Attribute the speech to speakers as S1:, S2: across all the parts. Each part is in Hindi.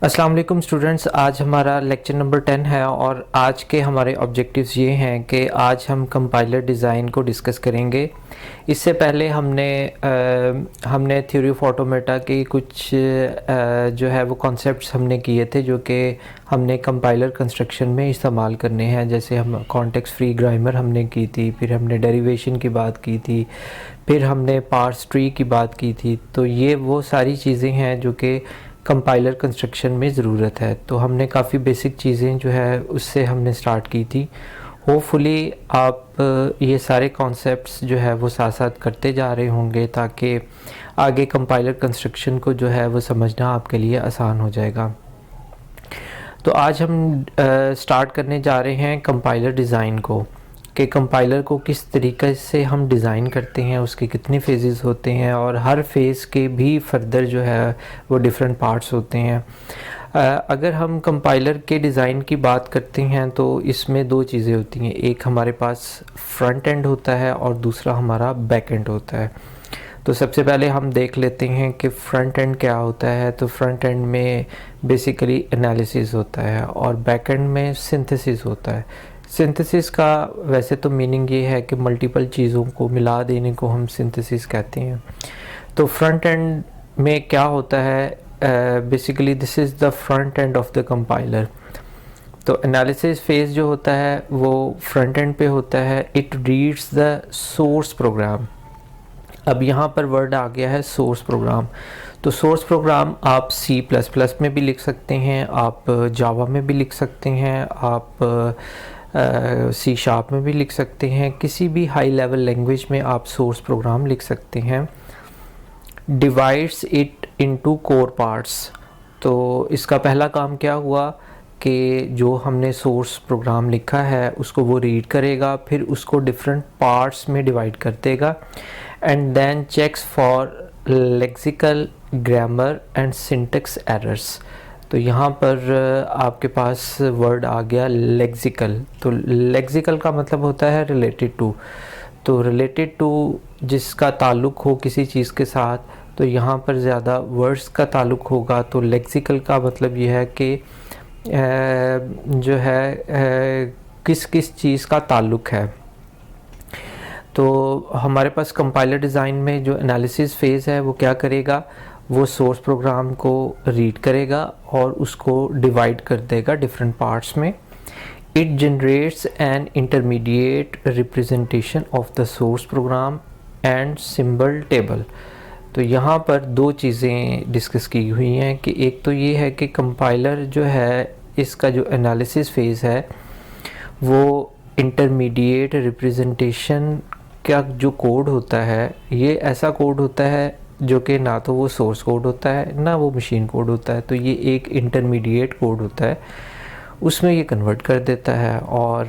S1: अस्सलाम वालेकुम स्टूडेंट्स, आज हमारा लेक्चर नंबर 10 है और आज के हमारे ऑब्जेक्टिव्स ये हैं कि आज हम कंपाइलर डिज़ाइन को डिस्कस करेंगे। इससे पहले हमने थ्योरी ऑफ ऑटोमेटा की कुछ जो है वो कॉन्सेप्ट्स हमने किए थे जो कि हमने कंपाइलर कंस्ट्रक्शन में इस्तेमाल करने हैं। जैसे हम कॉन्टेक्स्ट फ्री ग्रामर हमने की थी, फिर हमने डेरिवेशन की बात की थी, फिर हमने पार्स ट्री की बात की थी। तो ये वो सारी चीज़ें हैं जो कि कंपाइलर कंस्ट्रक्शन में ज़रूरत है। तो हमने काफ़ी बेसिक चीज़ें जो है उससे हमने स्टार्ट की थी। होपफुली आप ये सारे कॉन्सेप्ट्स जो है वो साथ साथ करते जा रहे होंगे ताकि आगे कंपाइलर कंस्ट्रक्शन को जो है वो समझना आपके लिए आसान हो जाएगा। तो आज हम स्टार्ट करने जा रहे हैं कंपाइलर डिज़ाइन को, कि कंपाइलर को किस तरीके से हम डिज़ाइन करते हैं, उसके कितने फेजेस होते हैं और हर फेज़ के भी फर्दर जो है वो डिफरेंट पार्ट्स होते हैं। अगर हम कंपाइलर के डिज़ाइन की बात करते हैं तो इसमें दो चीज़ें होती हैं, एक हमारे पास फ्रंट एंड होता है और दूसरा हमारा बैक एंड होता है। तो सबसे पहले हम देख लेते हैं कि फ्रंट एंड क्या होता है। तो फ्रंट एंड में बेसिकली एनालिसिस होता है और बैक एंड में सिंथेसिस होता है। सिंथेसिस का वैसे तो मीनिंग ये है कि मल्टीपल चीज़ों को मिला देने को हम सिंथेसिस कहते हैं। तो फ्रंट एंड में क्या होता है, basically this is the front end of the compiler. तो एनालिसिस फेज़ जो होता है वो फ्रंट एंड पे होता है। It reads the source program. अब यहाँ पर वर्ड आ गया है सोर्स प्रोग्राम। तो सोर्स प्रोग्राम आप C++ में भी लिख सकते हैं, आप जावा में भी लिख सकते हैं, आप C# में भी लिख सकते हैं, किसी भी हाई लेवल लैंग्वेज में आप सोर्स प्रोग्राम लिख सकते हैं। Divides it into core parts. तो इसका पहला काम क्या हुआ कि जो हमने सोर्स प्रोग्राम लिखा है उसको वो रीड करेगा, फिर उसको डिफरेंट पार्ट्स में डिवाइड कर देगा and then checks for lexical, grammar and syntax errors. तो यहाँ पर आपके पास वर्ड आ गया लेक्सिकल। तो लेक्सिकल का मतलब होता है रिलेटेड टू। तो रिलेटेड टू जिसका ताल्लुक़ हो किसी चीज़ के साथ, तो यहाँ पर ज़्यादा वर्ड्स का ताल्लुक़ होगा। तो लेक्सिकल का मतलब ये है कि जो है किस किस चीज़ का ताल्लुक़ है। तो हमारे पास कंपाइलर डिज़ाइन में जो एनालिसिस फेज़ है वो क्या करेगा, वो सोर्स प्रोग्राम को रीड करेगा और उसको डिवाइड कर देगा डिफरेंट पार्ट्स में। It generates an intermediate representation of the source program and symbol table. तो यहाँ पर दो चीज़ें डिस्कस की हुई हैं कि एक तो ये है कि कंपाइलर जो है इसका जो एनालिसिस फेज़ है वो इंटरमीडिएट रिप्रेजेंटेशन का जो कोड होता है ये ऐसा कोड होता है जो कि ना तो वो सोर्स कोड होता है ना वो मशीन कोड होता है। तो ये एक इंटरमीडिएट कोड होता है, उसमें ये कन्वर्ट कर देता है। और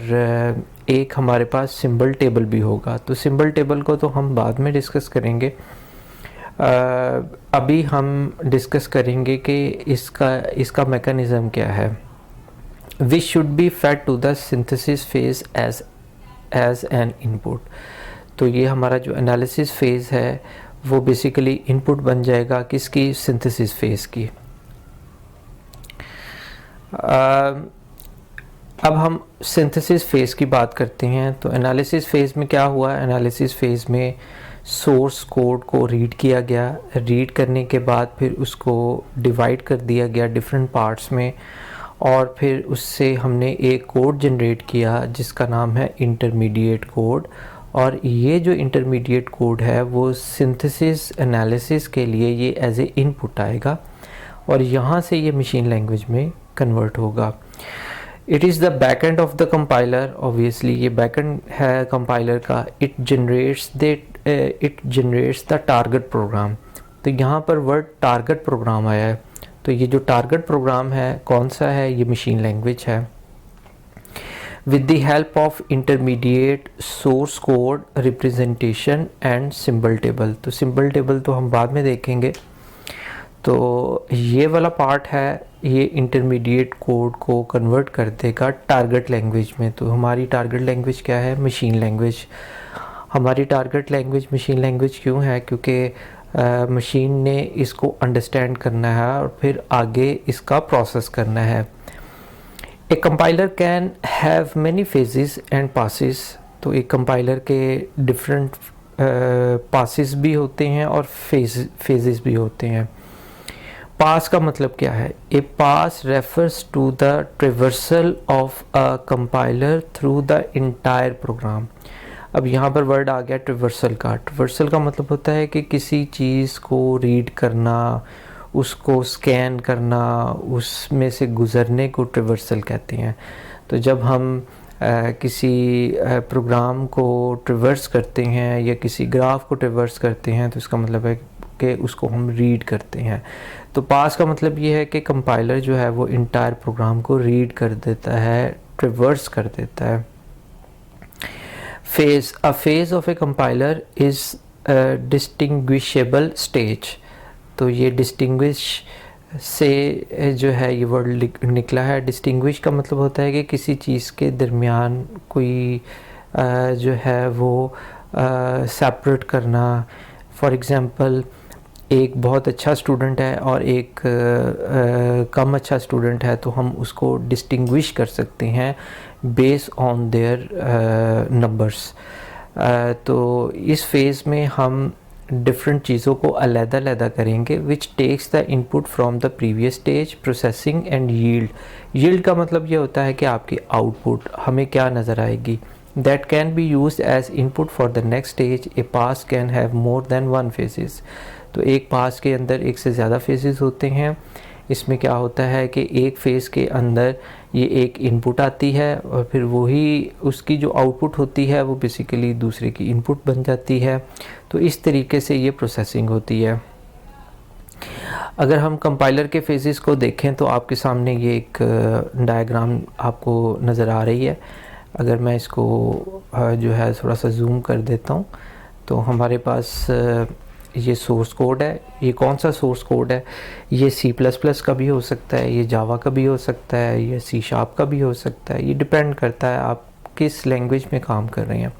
S1: एक हमारे पास सिंबल टेबल भी होगा। तो सिंबल टेबल को तो हम बाद में डिस्कस करेंगे। अभी हम डिस्कस करेंगे कि इसका मैकेनिज़्म क्या है। Which should be fed to the synthesis phase as an input. तो ये हमारा जो एनालिसिस फेज़ है वो बेसिकली इनपुट बन जाएगा किसकी, सिंथेसिस फेज़ की। अब हम सिंथेसिस फेज़ की बात करते हैं। तो एनालिसिस फेज़ में क्या हुआ, एनालिसिस फेज़ में सोर्स कोड को रीड किया गया, रीड करने के बाद फिर उसको डिवाइड कर दिया गया डिफरेंट पार्ट्स में और फिर उससे हमने एक कोड जनरेट किया जिसका नाम है इंटरमीडिएट कोड। और ये जो इंटरमीडिएट कोड है वो सिंथेसिस एनालिसिस के लिए ये एज ए इनपुट आएगा और यहाँ से ये मशीन लैंग्वेज में कन्वर्ट होगा। It is the back end of the compiler. Obviously ये बैक एंड है कंपाइलर का। It generates the target program. तो यहाँ पर वर्ड टारगेट प्रोग्राम आया है। तो ये जो टारगेट प्रोग्राम है कौन सा है, ये मशीन लैंग्वेज है। with the help of intermediate source code representation and symbol table। तो symbol table तो हम बाद में देखेंगे। तो ये वाला पार्ट है, ये इंटरमीडिएट कोड को कन्वर्ट कर देगा टारगेट लैंग्वेज में। तो हमारी टारगेट लैंग्वेज क्या है, मशीन लैंग्वेज। हमारी टारगेट लैंग्वेज मशीन लैंग्वेज क्यों है, क्योंकि मशीन ने इसको अंडरस्टैंड करना है और फिर आगे इसका प्रोसेस करना है। ए compiler can have many phases and passes. तो एक कंपाइलर के डिफरेंट पासिस भी होते हैं और फेजेस भी होते हैं। पास का मतलब क्या है? A pass refers to the traversal of a compiler through the entire program. अब यहाँ पर वर्ड आ गया ट्रेवर्सल का। ट्रेवर्सल का मतलब होता है कि किसी चीज़ को रीड करना, उसको स्कैन करना, उसमें से गुज़रने को ट्रेवर्सल कहते हैं। तो जब हम किसी प्रोग्राम को ट्रेवर्स करते हैं या किसी ग्राफ को ट्रेवर्स करते हैं तो इसका मतलब है कि उसको हम रीड करते हैं। तो पास का मतलब ये है कि कंपाइलर जो है वो इंटायर प्रोग्राम को रीड कर देता है, ट्रेवर्स कर देता है। Phase, a phase of A compiler is distinguishable stage. तो ये डिस्टिंग्विश से जो है ये वर्ड निकला है। डिस्टिंग्विश का मतलब होता है कि किसी चीज़ के दरमियान कोई जो है वो सेपरेट करना। फॉर एग्ज़ाम्पल, एक बहुत अच्छा स्टूडेंट है और एक कम अच्छा स्टूडेंट है, तो हम उसको डिस्टिंग्विश कर सकते हैं बेस ऑन देयर नंबर्स। तो इस फेज़ में हम डिफरेंट चीज़ों को अलग-अलग करेंगे, which takes the input from the previous stage, processing and yield. Yield का मतलब ये होता है कि आपकी आउटपुट हमें क्या नज़र आएगी। That can be used as input for the next stage. A pass can have more than one phases. तो एक पास के अंदर एक से ज़्यादा फेजेस होते हैं। इसमें क्या होता है कि एक फेज़ के अंदर ये एक इनपुट आती है और फिर वही उसकी जो आउटपुट होती है वो बेसिकली दूसरे की इनपुट बन जाती है। तो इस तरीके से ये प्रोसेसिंग होती है। अगर हम कंपाइलर के फेजेस को देखें तो आपके सामने ये एक डायग्राम आपको नज़र आ रही है। अगर मैं इसको जो है थोड़ा सा जूम कर देता हूँ तो हमारे पास ये सोर्स कोड है। ये कौन सा सोर्स कोड है? ये C++ का भी हो सकता है, ये जावा का भी हो सकता है, ये C# का भी हो सकता है। ये डिपेंड करता है आप किस लैंग्वेज में काम कर रहे हैं।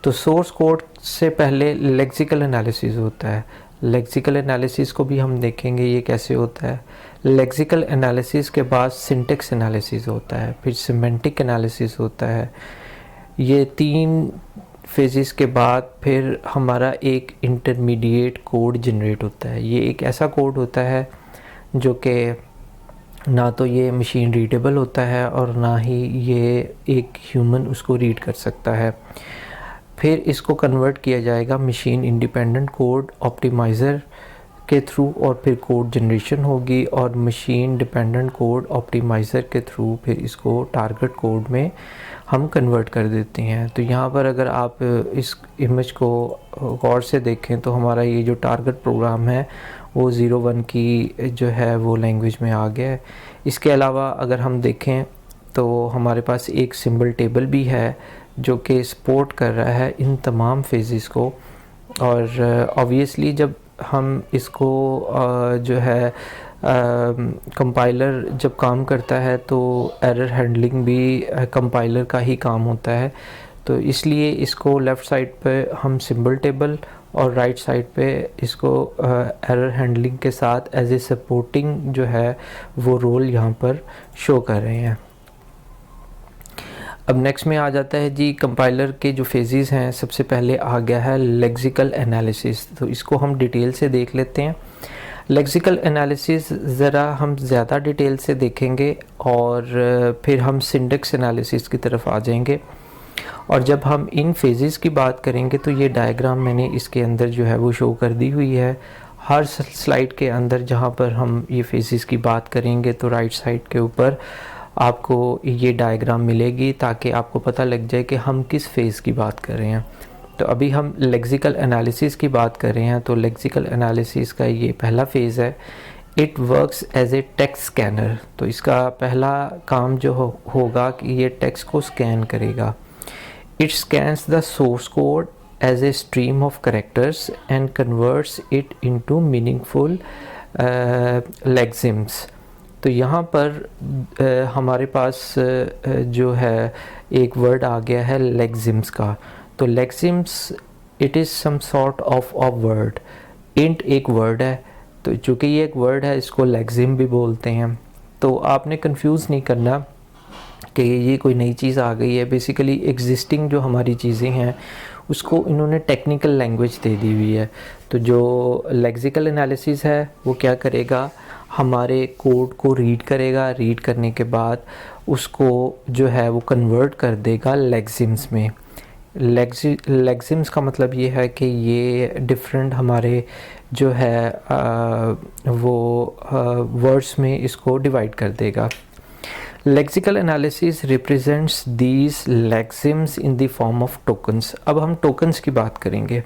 S1: तो सोर्स कोड से पहले लेक्सिकल एनालिसिस होता है। लेक्सिकल एनालिसिस को भी हम देखेंगे ये कैसे होता है। लेक्सिकल एनालिसिस के बाद सिंटेक्स एनालिसिस होता है, फिर सिमेंटिक एनालिसिस होता है। ये 3 फेजेस के बाद फिर हमारा एक इंटरमीडिएट कोड जनरेट होता है। ये एक ऐसा कोड होता है जो कि ना तो ये मशीन रीडेबल होता है और ना ही ये एक ह्यूमन उसको रीड कर सकता है। फिर इसको कन्वर्ट किया जाएगा मशीन इंडिपेंडेंट कोड ऑप्टिमाइज़र के थ्रू और फिर कोड जनरेशन होगी और मशीन डिपेंडेंट कोड ऑप्टिमाइज़र के थ्रू फिर इसको टारगेट कोड में हम कन्वर्ट कर देते हैं। तो यहाँ पर अगर आप इस इमेज को गौर से देखें तो हमारा ये जो टारगेट प्रोग्राम है वो 01 की जो है वो लैंग्वेज में आ गया है। इसके अलावा अगर हम देखें तो हमारे पास एक सिंबल टेबल भी है जो कि सपोर्ट कर रहा है इन तमाम फेजेस को। और ऑब्वियसली जब हम इसको जो है कंपाइलर जब काम करता है तो एरर हैंडलिंग भी कंपाइलर का ही काम होता है। तो इसलिए इसको लेफ़्ट साइड पे हम सिंबल टेबल और राइट साइड पे इसको एरर हैंडलिंग के साथ एज ए सपोर्टिंग जो है वो रोल यहाँ पर शो कर रहे हैं। अब नेक्स्ट में आ जाता है जी कंपाइलर के जो फेजेस हैं। सबसे पहले आ गया है लेक्सिकल एनालिसिस। तो इसको हम डिटेल से देख लेते हैं। लेक्सिकल एनालिसिस ज़रा हम ज़्यादा डिटेल से देखेंगे और फिर हम सिंटेक्स एनालिसिस की तरफ आ जाएंगे। और जब हम इन फेजेस की बात करेंगे तो ये डायग्राम मैंने इसके अंदर जो है वो शो कर दी हुई है। हर स्लाइड के अंदर जहाँ पर हम ये फेजेस की बात करेंगे तो राइट साइड के ऊपर आपको ये डायग्राम मिलेगी ताकि आपको पता लग जाए कि हम किस फेज़ की बात कर रहे हैं। तो अभी हम लेक्सिकल एनालिसिस की बात कर रहे हैं। तो लेक्सिकल एनालिसिस का ये पहला फेज़ है। It works as a text scanner. तो इसका पहला काम जो होगा कि ये टेक्स्ट को स्कैन करेगा। It scans the source code as a stream of characters and converts it into meaningful lexemes. तो यहाँ पर हमारे पास जो है एक वर्ड आ गया है लेक्सिम्स का। तो lexemes it is some sort of a word. इंट एक वर्ड है, तो चूँकि ये एक वर्ड है इसको लेक्सिम भी बोलते हैं। तो आपने कंफ्यूज नहीं करना कि ये कोई नई चीज़ आ गई है। बेसिकली एग्जिस्टिंग जो हमारी चीज़ें हैं उसको इन्होंने टेक्निकल लैंग्वेज दे दी हुई है। तो जो लेक्सिकल एनालिसिस है वो क्या करेगा, हमारे कोड को रीड करेगा, रीड करने के बाद उसको जो है वो कन्वर्ट कर देगा लेक्सिम्स में। लेक्सिम्स का मतलब ये है कि ये डिफरेंट हमारे जो है वो वर्ड्स में इसको डिवाइड कर देगा। Lexical analysis represents these lexemes in the form of tokens. अब हम टोकन्स की बात करेंगे।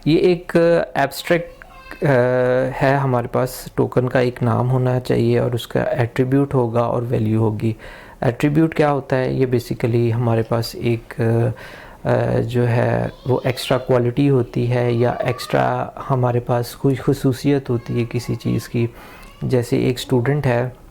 S1: ये एक एब्स्ट्रैक्ट है, हमारे पास टोकन का एक नाम होना चाहिए और उसका एट्रीब्यूट होगा और वैल्यू होगी। एट्रीब्यूट क्या होता है, ये बेसिकली हमारे पास एक जो है वो एक्स्ट्रा क्वालिटी होती है या एक्स्ट्रा हमारे पास कोई खुसूसियत होती है किसी चीज़ की। जैसे एक स्टूडेंट है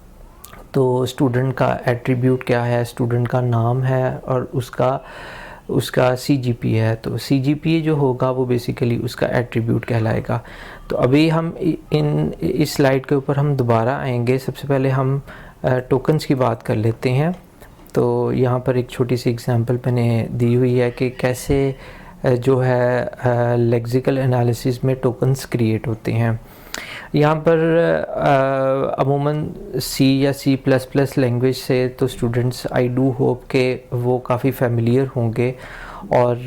S1: तो स्टूडेंट का एट्रीब्यूट क्या है, स्टूडेंट का नाम है और उसका CGPA है। तो CGPA जो होगा वो बेसिकली उसका एट्रीब्यूट कहलाएगा। तो अभी हम इस स्लाइड के ऊपर हम दोबारा आएंगे। सबसे पहले हम टोकन्स की बात कर लेते हैं। तो यहाँ पर एक छोटी सी एग्जांपल मैंने दी हुई है कि कैसे जो है लेक्सिकल एनालिसिस में टोकन्स क्रिएट होते हैं। यहाँ पर अमूमन C या C++ लैंग्वेज से तो स्टूडेंट्स आई डू होप के वो काफ़ी फेमिलियर होंगे और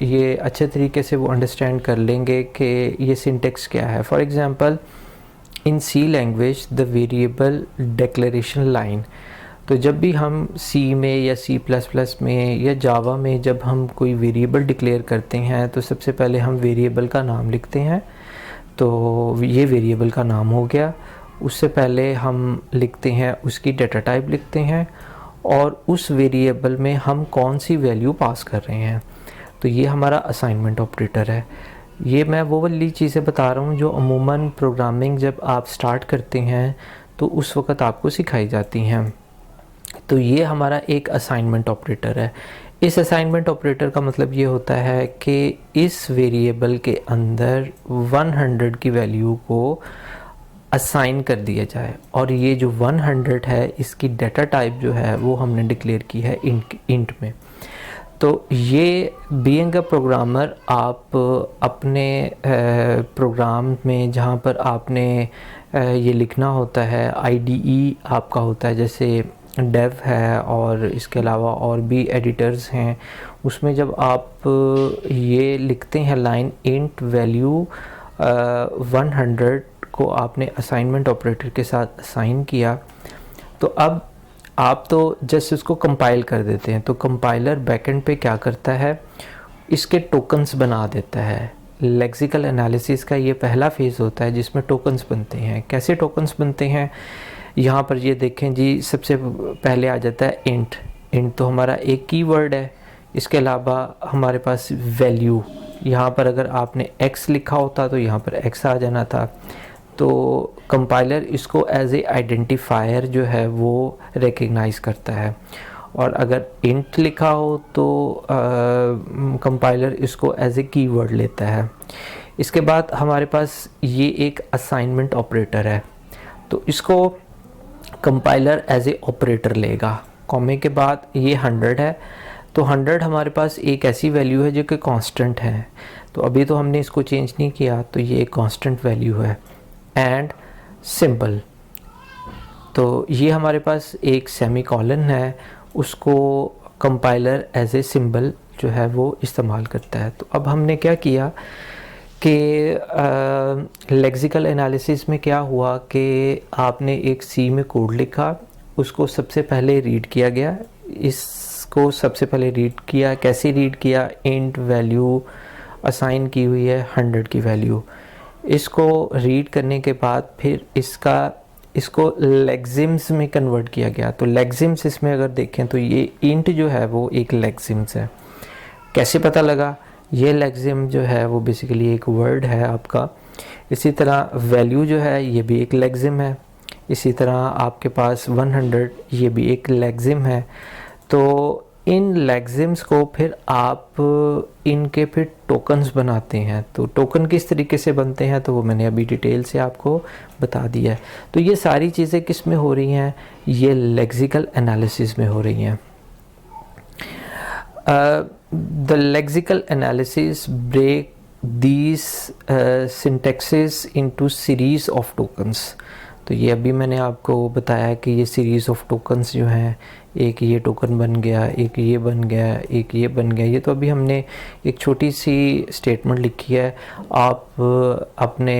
S1: ये अच्छे तरीके से वो अंडरस्टैंड कर लेंगे कि ये सिंटेक्स क्या है। For example in C language the variable declaration line. तो जब भी हम C में या C++ में या जावा में जब हम कोई वेरिएबल डिक्लेयर करते हैं तो सबसे पहले हम वेरिएबल का नाम लिखते हैं। तो ये वेरिएबल का नाम हो गया। उससे पहले हम लिखते हैं उसकी डेटा टाइप लिखते हैं और उस वेरिएबल में हम कौन सी वैल्यू पास कर रहे हैं। तो ये हमारा असाइनमेंट ऑपरेटर है। ये मैं वो वाली चीज़ें बता रहा हूँ जो अमूमन प्रोग्रामिंग जब आप स्टार्ट करते हैं तो उस वक़्त आपको सिखाई जाती हैं। तो ये हमारा एक असाइनमेंट ऑपरेटर है। इस असाइनमेंट ऑपरेटर का मतलब ये होता है कि इस वेरिएबल के अंदर 100 की वैल्यू को असाइन कर दिया जाए और ये जो 100 है इसकी डेटा टाइप जो है वो हमने डिक्लेयर की है इंट में। तो ये बीइंग अ प्रोग्रामर आप अपने प्रोग्राम में जहाँ पर आपने ये लिखना होता है IDE आपका होता है, जैसे डेव है और इसके अलावा और भी एडिटर्स हैं, उसमें जब आप ये लिखते हैं लाइन इंट वैल्यू 100 को आपने असाइनमेंट ऑपरेटर के साथ असाइन किया, तो अब आप तो जस्ट इसको कंपाइल कर देते हैं। तो कंपाइलर बैकएंड पे क्या करता है, इसके टोकन्स बना देता है। लेक्सिकल एनालिसिस का ये पहला फेज़ होता है जिसमें टोकन्स बनते हैं। कैसे टोकन्स बनते हैं, यहाँ पर ये देखें जी, सबसे पहले आ जाता है इंट। इंट तो हमारा एक कीवर्ड है। इसके अलावा हमारे पास वैल्यू, यहाँ पर अगर आपने x लिखा होता तो यहाँ पर x आ जाना था। तो कंपाइलर इसको एज ए आइडेंटिफायर जो है वो रिकग्नाइज़ करता है। और अगर इंट लिखा हो तो कंपाइलर इसको एज ए कीवर्ड लेता है। इसके बाद हमारे पास ये एक असाइनमेंट ऑपरेटर है, तो इसको कंपाइलर एज ए ऑपरेटर लेगा। कॉमे के बाद ये 100 है, तो 100 हमारे पास एक ऐसी वैल्यू है जो कि कांस्टेंट है। तो अभी तो हमने इसको चेंज नहीं किया, तो ये एक कांस्टेंट वैल्यू है। एंड सिंबल, तो ये हमारे पास एक सेमीकोलन है, उसको कंपाइलर एज ए सिंबल जो है वो इस्तेमाल करता है। तो अब हमने क्या किया कि लेक्सिकल एनालिसिस में क्या हुआ कि आपने एक C में कोड लिखा, उसको सबसे पहले रीड किया गया। इसको सबसे पहले रीड किया, कैसे रीड किया, इंट वैल्यू असाइन की हुई है 100 की वैल्यू। इसको रीड करने के बाद फिर इसको लेक्सिम्स में कन्वर्ट किया गया। तो लेक्सिम्स इसमें अगर देखें तो ये इंट जो है वो एक लेक्सिम्स है। कैसे पता लगा, ये लेक्सिम जो है वो बेसिकली एक वर्ड है आपका। इसी तरह वैल्यू जो है ये भी एक लेक्सिम है। इसी तरह आपके पास 100 ये भी एक लेक्सिम है। तो इन लेग्जिम्स को फिर आप इनके फिर टोकन्स बनाते हैं। तो टोकन किस तरीके से बनते हैं तो वो मैंने अभी डिटेल से आपको बता दिया है। तो ये सारी चीज़ें किस में हो रही हैं, ये लेक्सिकल एनालिसिस में हो रही हैं। The lexical analysis break these syntaxes into series of tokens। तो ये अभी मैंने आपको बताया कि ये सीरीज़ ऑफ टोकन्स जो हैं, एक ये टोकन बन गया, एक ये बन गया, एक ये बन गया। ये तो अभी हमने एक छोटी सी स्टेटमेंट लिखी है। आप अपने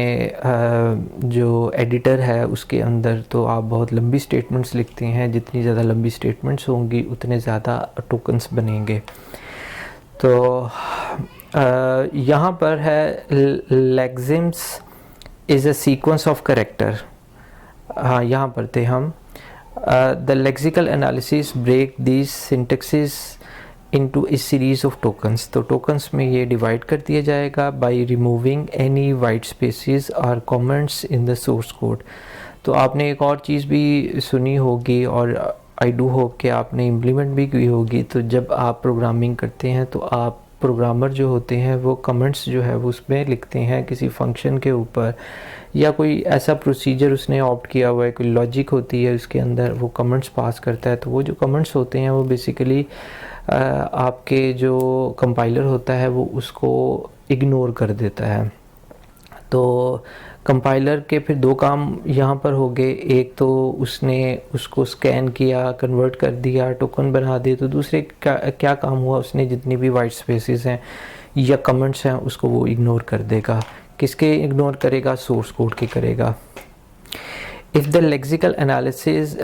S1: जो एडिटर है उसके अंदर तो आप बहुत लंबी स्टेटमेंट्स लिखते हैं। जितनी ज़्यादा लंबी स्टेटमेंट्स होंगी उतने ज़्यादा टोकन्स बनेंगे। तो यहाँ पर है lexemes is a sequence of character. हाँ, यहाँ पर थे हम। The lexical analysis break these syntaxes into a series of tokens. तो टोकन्स में ये डिवाइड कर दिया जाएगा by removing any white spaces और comments in the source code. तो आपने एक और चीज़ भी सुनी होगी और आई डू होप कि आपने इम्प्लीमेंट भी की होगी। तो जब आप प्रोग्रामिंग करते हैं तो आप प्रोग्रामर जो होते हैं वो कमेंट्स जो है वो उसमें लिखते हैं किसी फंक्शन के ऊपर, या कोई ऐसा प्रोसीजर उसने ऑप्ट किया हुआ है, कोई लॉजिक होती है उसके अंदर, वो कमेंट्स पास करता है। तो वो जो कमेंट्स होते हैं वो बेसिकली आपके जो कंपाइलर होता है वो उसको इग्नोर कर देता है। तो कंपाइलर के फिर दो काम यहाँ पर हो गए। एक तो उसने उसको स्कैन किया, कन्वर्ट कर दिया, टोकन बना दिए। तो दूसरे क्या काम हुआ, उसने जितनी भी वाइट स्पेसेस हैं या कमेंट्स हैं उसको वो इग्नोर कर देगा। किसके इग्नोर करेगा, सोर्स कोड के करेगा। If the lexical analysis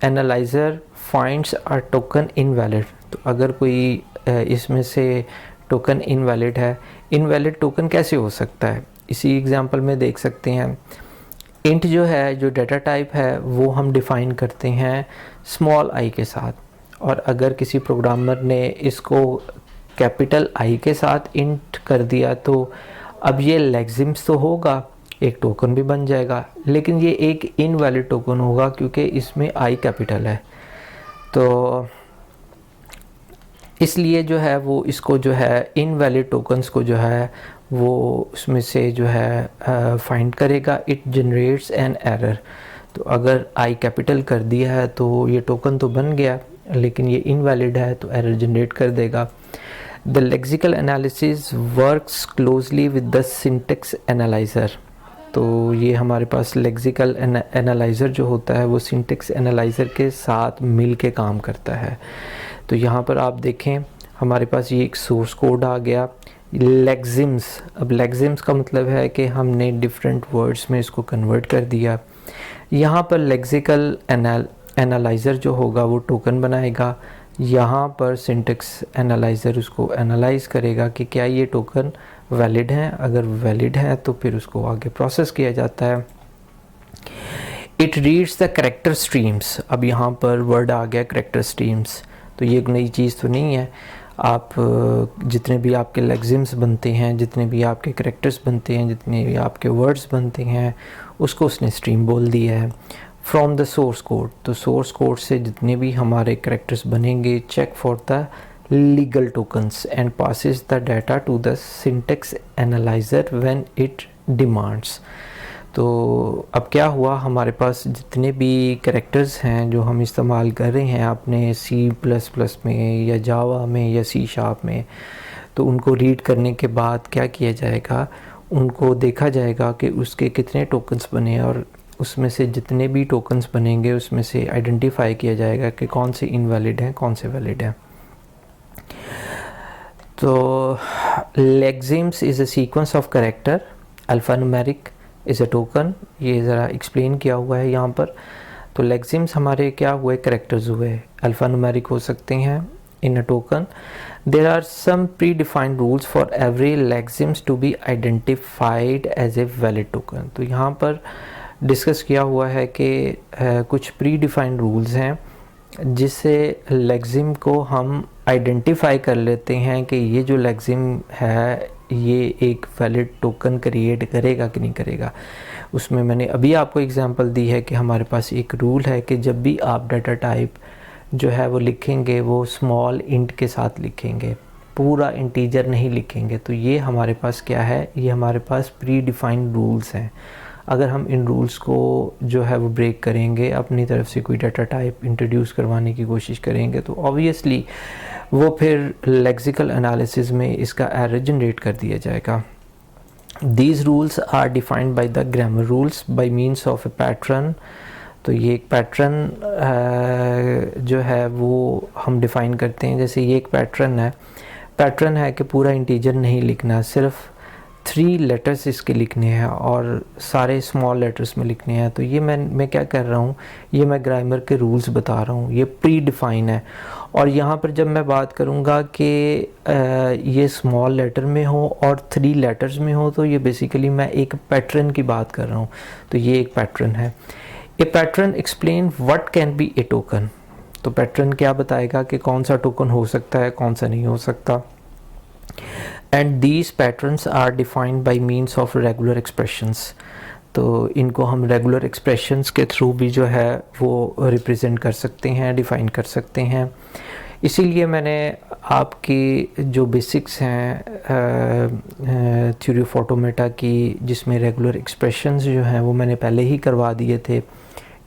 S1: analyser finds a token invalid. तो अगर कोई इसमें से टोकन इनवैलिड है, इनवैलिड टोकन कैसे हो सकता है, इसी एग्जांपल में देख सकते हैं। इंट जो है, जो डाटा टाइप है, वो हम डिफ़ाइन करते हैं स्मॉल आई के साथ, और अगर किसी प्रोग्रामर ने इसको कैपिटल आई के साथ इंट कर दिया तो अब ये लेक्सिम्स तो होगा, एक टोकन भी बन जाएगा, लेकिन ये एक इनवैलिड टोकन होगा क्योंकि इसमें आई कैपिटल है। तो इसलिए जो है वो इसको जो है इनवैलिड टोकन्स को जो है वो उसमें से जो है फाइंड करेगा। It generates an error. तो अगर आई कैपिटल कर दिया है तो ये टोकन तो बन गया, लेकिन ये इनवैलिड है तो एरर जनरेट कर देगा। The lexical analysis works closely with the syntax analyser. तो ये हमारे पास लेक्सिकल एनालाइज़र जो होता है वो सिंटेक्स एनालाइज़र के साथ मिल के काम करता है। तो यहाँ पर आप देखें हमारे पास ये एक सोर्स कोड आ गया लेक्सिम्स। अब लेक्सिम्स का मतलब है कि हमने डिफरेंट वर्ड्स में इसको कन्वर्ट कर दिया। यहाँ पर लेक्सिकल एनालाइज़र जो होगा वो टोकन बनाएगा। यहाँ पर सिंटेक्स एनालाइज़र उसको एनालाइज करेगा कि क्या ये टोकन वैलिड है। अगर वैलिड है तो फिर उसको आगे प्रोसेस किया जाता है। It reads the character streams. अब यहाँ पर वर्ड आ गया कैरेक्टर स्ट्रीम्स। तो ये एक नई चीज़ तो नहीं है। आप जितने भी आपके लेक्सिम्स बनते हैं, जितने भी आपके कैरेक्टर्स बनते हैं, जितने भी आपके वर्ड्स बनते हैं, उसको उसने स्ट्रीम बोल दिया है। From the source code. तो सोर्स कोड से जितने भी हमारे कैरेक्टर्स बनेंगे, check for the legal tokens and passes the data to the syntax analyser when it demands. तो अब क्या हुआ, हमारे पास जितने भी कैरेक्टर्स हैं जो हम इस्तेमाल कर रहे हैं अपने C++ में या जावा में या C# में, तो उनको रीड करने के बाद क्या किया जाएगा, उनको देखा जाएगा कि उसके कितने टोकन्स बने, और उसमें से जितने भी टोकन्स बनेंगे उसमें से आइडेंटिफाई किया जाएगा कि कौन से इनवैलिड हैं, कौन से वैलिड हैं। तो lexemes is a sequence of character, alphanumeric is a token. ये ज़रा एक्सप्लेन किया हुआ है यहाँ पर। तो लेक्सिम्स हमारे क्या हुए, कैरेक्टर्स हुए, अल्फ़ान्यूमेरिक हो सकते हैं in a token. There are some predefined rules for every lexemes to be identified as a valid token. तो यहाँ पर डिस्कस किया हुआ है कि कुछ प्री डिफाइंड रूल्स हैं जिससे लेक्सिम को हम आइडेंटिफाई कर लेते हैं कि ये जो लेक्सिम है ये एक वैलिड टोकन क्रिएट करेगा कि नहीं करेगा। उसमें मैंने अभी आपको एग्जांपल दी है कि हमारे पास एक रूल है कि जब भी आप डाटा टाइप जो है वो लिखेंगे वो स्मॉल इंट के साथ लिखेंगे, पूरा इंटीजर नहीं लिखेंगे। तो ये हमारे पास क्या है, ये हमारे पास प्री डिफाइंड रूल्स हैं। अगर हम इन रूल्स को जो है वो ब्रेक करेंगे, अपनी तरफ से कोई डाटा टाइप इंट्रोड्यूस करवाने की कोशिश करेंगे, तो ऑब्वियसली वो फिर लेक्सिकल एनालिसिस में इसका एरर जनरेट कर दिया जाएगा। These rules are defined by the grammar rules by means of a pattern। तो ये एक पैटर्न जो है वो हम डिफ़ाइन करते हैं। जैसे ये एक पैटर्न है कि पूरा इंटीजर नहीं लिखना, सिर्फ 3 लेटर्स इसके लिखने हैं और सारे स्मॉल लेटर्स में लिखने हैं। तो ये मैं क्या कर रहा हूँ, ये मैं ग्रामर के रूल्स बता रहा हूँ, ये प्री डिफ़ाइन है। और यहाँ पर जब मैं बात करूँगा कि ये स्मॉल लेटर में हो और 3 लेटर्स में हो, तो ये बेसिकली मैं एक पैटर्न की बात कर रहा हूँ। तो ये एक पैटर्न है। A pattern explain what can be a token. तो पैटर्न क्या बताएगा कि कौन सा टोकन हो सकता है, कौन सा नहीं हो सकता। And these patterns are defined by means of regular expressions. तो इनको हम रेगुलर एक्सप्रेशंस के थ्रू भी जो है वो रिप्रेजेंट कर सकते हैं, डिफ़ाइन कर सकते हैं। इसीलिए मैंने आपकी जो बेसिक्स हैं थ्योरी ऑफ ऑटोमेटा की, जिसमें रेगुलर एक्सप्रेशंस जो हैं वो मैंने पहले ही करवा दिए थे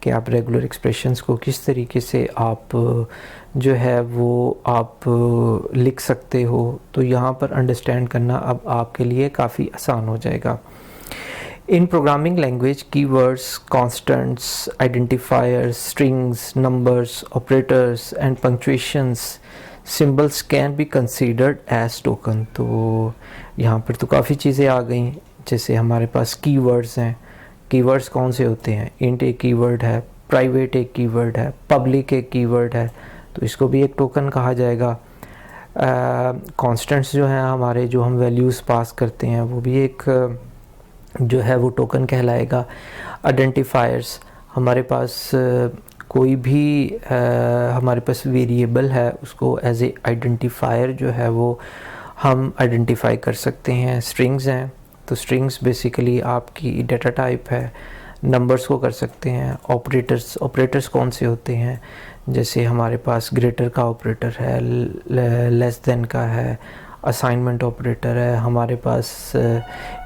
S1: कि आप रेगुलर एक्सप्रेशंस को किस तरीके से आप जो है वो आप लिख सकते हो। तो यहाँ पर अंडरस्टैंड करना अब आपके लिए काफ़ी आसान हो जाएगा। In programming language, keywords, constants, identifiers, strings, numbers, operators and punctuations, symbols can be considered as token। तो यहाँ पर तो काफ़ी चीज़ें आ गई, जैसे हमारे पास keywords हैं। keywords कौन से होते हैं, int एक कीवर्ड है, private एक कीवर्ड है, public एक कीवर्ड है, तो इसको भी एक टोकन कहा जाएगा। constants जो हैं हमारे, जो हम वैल्यूज़ पास करते हैं, वो भी एक जो है वो टोकन कहलाएगा। आइडेंटिफायर्स, हमारे पास कोई भी हमारे पास वेरिएबल है, उसको एज ए आइडेंटिफायर जो है वो हम आइडेंटिफाई कर सकते हैं। स्ट्रिंग्स हैं, तो स्ट्रिंग्स बेसिकली आपकी डाटा टाइप है। नंबर्स को कर सकते हैं। ऑपरेटर्स कौन से होते हैं, जैसे हमारे पास ग्रेटर का ऑपरेटर है, लेस देन का है, असाइनमेंट ऑपरेटर है हमारे पास।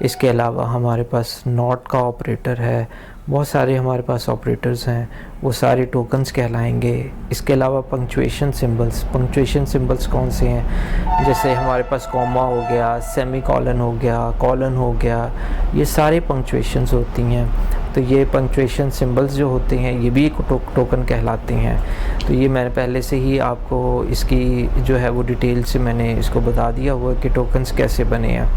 S1: इसके अलावा हमारे पास नॉट का ऑपरेटर है। बहुत सारे हमारे पास ऑपरेटर्स हैं, वो सारे टोकन्स कहलाएंगे। इसके अलावा पंक्चुएशन सिंबल्स कौन से हैं, जैसे हमारे पास कॉमा हो गया, सेमी कॉलन हो गया, कॉलन हो गया, ये सारे पंक्चुएशंस होती हैं। तो ये पंक्चुएशन सिंबल्स जो होते हैं ये भी एक टोकन कहलाते हैं। तो ये मैंने पहले से ही आपको इसकी जो है वो डिटेल से मैंने इसको बता दिया हुआ है कि टोकन्स कैसे बने हैं।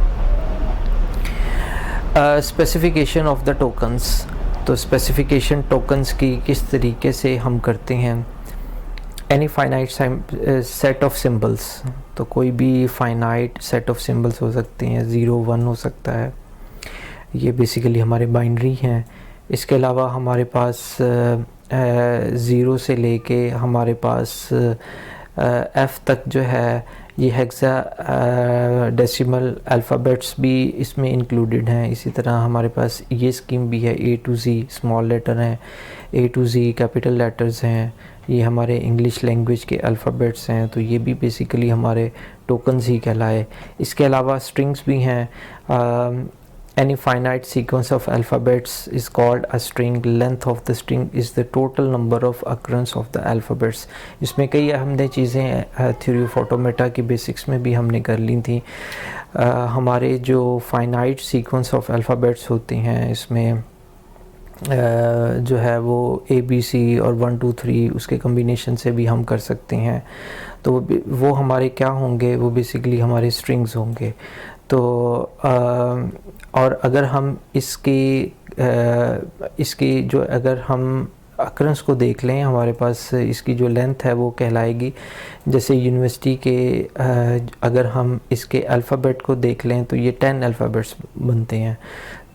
S1: स्पेसिफिकेशन ऑफ द टोकन्स, तो स्पेसिफिकेशन टोकन्स की किस तरीके से हम करते हैं। Any finite set of symbols, तो कोई भी फाइनाइट सेट ऑफ सिंबल्स हो सकते हैं, 0 1 हो सकता है, ये बेसिकली हमारे बाइनरी हैं। इसके अलावा हमारे पास 0 से लेके हमारे पास F तक जो है ये हेक्सा डेसिमल अल्फ़ाबेट्स भी इसमें इंक्लूडेड हैं। इसी तरह हमारे पास ये स्कीम भी है, A to Z small letter हैं, A to Z capital letters हैं, ये हमारे इंग्लिश लैंग्वेज के अल्फ़ाबेट्स हैं। तो ये भी बेसिकली हमारे टोकन्स ही कहलाए। इसके अलावा स्ट्रिंग्स भी हैं। Any finite sequence of alphabets is called a string. Length of the string is the total number of occurrence of the alphabets। इसमें कई हमने चीज़ें थ्योरी ऑफ ऑटोमेटा की बेसिक्स में भी हमने कर ली थी। हमारे जो फाइनाइट सीक्वेंस ऑफ अल्फ़ाबेट्स होते हैं, इसमें जो है वो ABC और 1 2 3 उसके कम्बिनेशन से भी हम कर सकते हैं। तो वो हमारे क्या होंगे, वो बेसिकली हमारे स्ट्रिंग्स होंगे। तो और अगर हम इसकी जो अगर हम अकरेंस को देख लें, हमारे पास इसकी जो लेंथ है वो कहलाएगी, जैसे यूनिवर्सिटी के अगर हम इसके अल्फ़ाबेट को देख लें तो ये 10 अल्फ़ाबेट्स बनते हैं।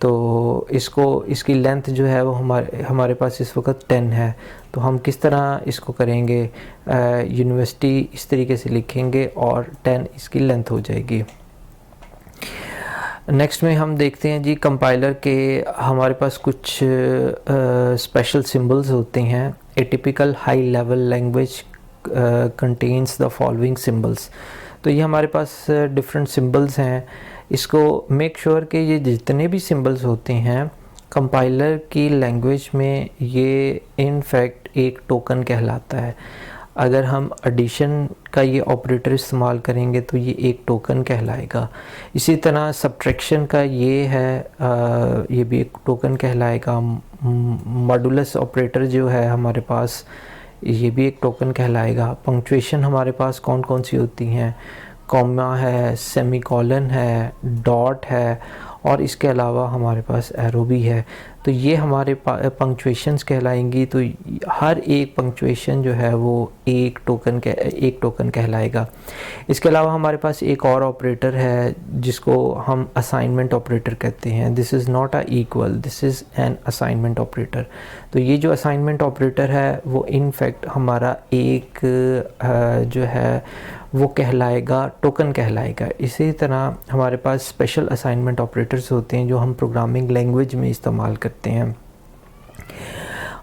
S1: तो इसकी लेंथ जो है वो हमारे पास इस वक्त 10 है। तो हम किस तरह इसको करेंगे, यूनिवर्सिटी इस तरीके से लिखेंगे और 10 इसकी लेंथ हो जाएगी। नेक्स्ट में हम देखते हैं जी कंपाइलर के हमारे पास कुछ स्पेशल सिंबल्स होते हैं। ए typical high level language contains the following symbols. तो ये हमारे पास डिफरेंट सिंबल्स हैं। इसको मेक श्योर कि ये जितने भी सिंबल्स होते हैं कंपाइलर की लैंग्वेज में ये इन फैक्ट एक टोकन कहलाता है। अगर हम एडिशन का ये ऑपरेटर इस्तेमाल करेंगे तो ये एक टोकन कहलाएगा। इसी तरह सब्ट्रैक्शन का ये है, ये भी एक टोकन कहलाएगा। मॉडुलस ऑपरेटर जो है हमारे पास, ये भी एक टोकन कहलाएगा। पंक्चुएशन हमारे पास कौन कौन सी होती हैं, कॉमा है, सेमीकोलन है, डॉट है, और इसके अलावा हमारे पास एरो भी है। तो ये हमारे पंक्चुएशंस कहलाएंगी। तो हर एक पंक्चुएशन जो है वो एक टोकन कहलाएगा। इसके अलावा हमारे पास एक और ऑपरेटर है जिसको हम असाइनमेंट ऑपरेटर कहते हैं। This is not a equal, this is an assignment operator. तो ये जो असाइनमेंट ऑपरेटर है वो इन फैक्ट हमारा एक जो है वो कहलाएगा, टोकन कहलाएगा। इसी तरह हमारे पास स्पेशल असाइनमेंट ऑपरेटर्स होते हैं जो हम प्रोग्रामिंग लैंग्वेज में इस्तेमाल करते हैं।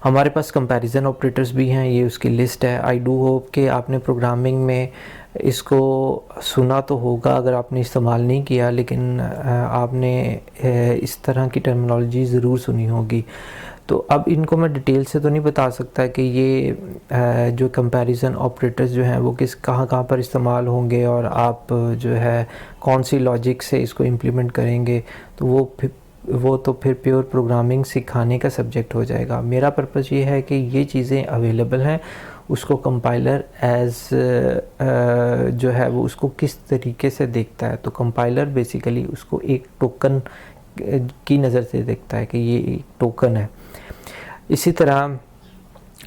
S1: हमारे पास कंपैरिजन ऑपरेटर्स भी हैं, ये उसकी लिस्ट है। आई डू होप कि आपने प्रोग्रामिंग में इसको सुना तो होगा, अगर आपने इस्तेमाल नहीं किया, लेकिन आपने इस तरह की टर्मिनोलॉजी ज़रूर सुनी होगी। तो अब इनको मैं डिटेल से तो नहीं बता सकता कि ये जो कंपैरिजन ऑपरेटर्स जो हैं वो कहाँ पर इस्तेमाल होंगे और आप जो है कौन सी लॉजिक से इसको इम्प्लीमेंट करेंगे। तो वो तो फिर प्योर प्रोग्रामिंग सिखाने का सब्जेक्ट हो जाएगा। मेरा पर्पस ये है कि ये चीज़ें अवेलेबल हैं, उसको कंपाइलर एज जो है वो उसको किस तरीके से देखता है। तो कंपाइलर बेसिकली उसको एक टोकन की नज़र से देखता है कि ये एक टोकन है। इसी तरह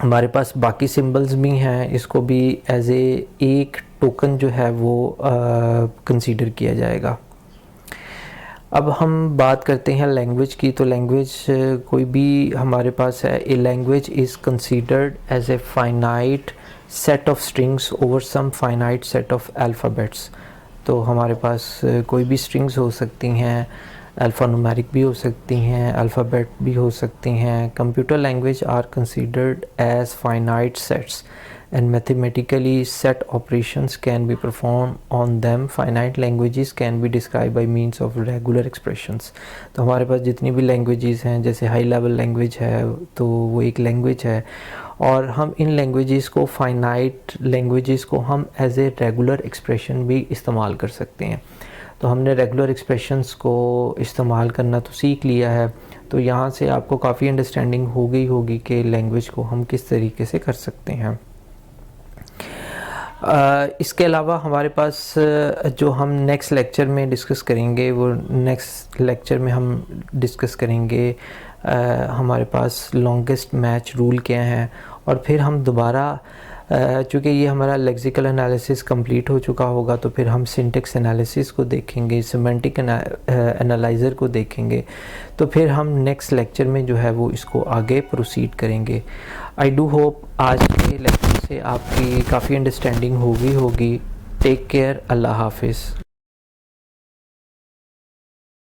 S1: हमारे पास बाकी सिंबल्स भी हैं, इसको भी एज एक टोकन जो है वो कंसीडर किया जाएगा। अब हम बात करते हैं लैंग्वेज की। तो लैंग्वेज कोई भी हमारे पास है, a language is considered as a finite set of strings over some finite set of alphabets. तो हमारे पास कोई भी स्ट्रिंग्स हो सकती हैं, अल्फ़ान्यूमेरिक भी हो सकती हैं, अल्फ़ाबेट भी हो सकती हैं। Computer language are considered as finite sets and mathematically set operations can be performed on them. Finite languages can be described by means of regular expressions. तो हमारे पास जितनी भी लैंग्वेजेस हैं, जैसे हाई लेवल लैंग्वेज है तो वो एक लैंग्वेज है, और हम इन लैंग्वेजेस को, फाइनाइट लैंग्वेजेस को हम एज ए रेगुलर एक्सप्रेशन भी इस्तेमाल कर सकते हैं। तो हमने रेगुलर एक्सप्रेशंस को इस्तेमाल करना तो सीख लिया है, तो यहाँ से आपको काफ़ी अंडरस्टैंडिंग हो गई होगी कि लैंग्वेज को हम किस तरीके से कर सकते हैं। इसके अलावा हमारे पास जो हम नेक्स्ट लेक्चर में डिस्कस करेंगे, वो नेक्स्ट लेक्चर में हम डिस्कस करेंगे हमारे पास लॉन्गेस्ट मैच रूल क्या है, और फिर हम दोबारा चूँकि ये हमारा लेक्सिकल एनालिसिस कंप्लीट हो चुका होगा तो फिर हम सिंटेक्स एनालिसिस को देखेंगे, सिमेंटिक एनालाइज़र को देखेंगे। तो फिर हम नेक्स्ट लेक्चर में जो है वो इसको आगे प्रोसीड करेंगे। आई डू होप आज के लेक्चर से आपकी काफ़ी अंडरस्टैंडिंग होगी। टेक केयर, अल्लाह हाफिज़।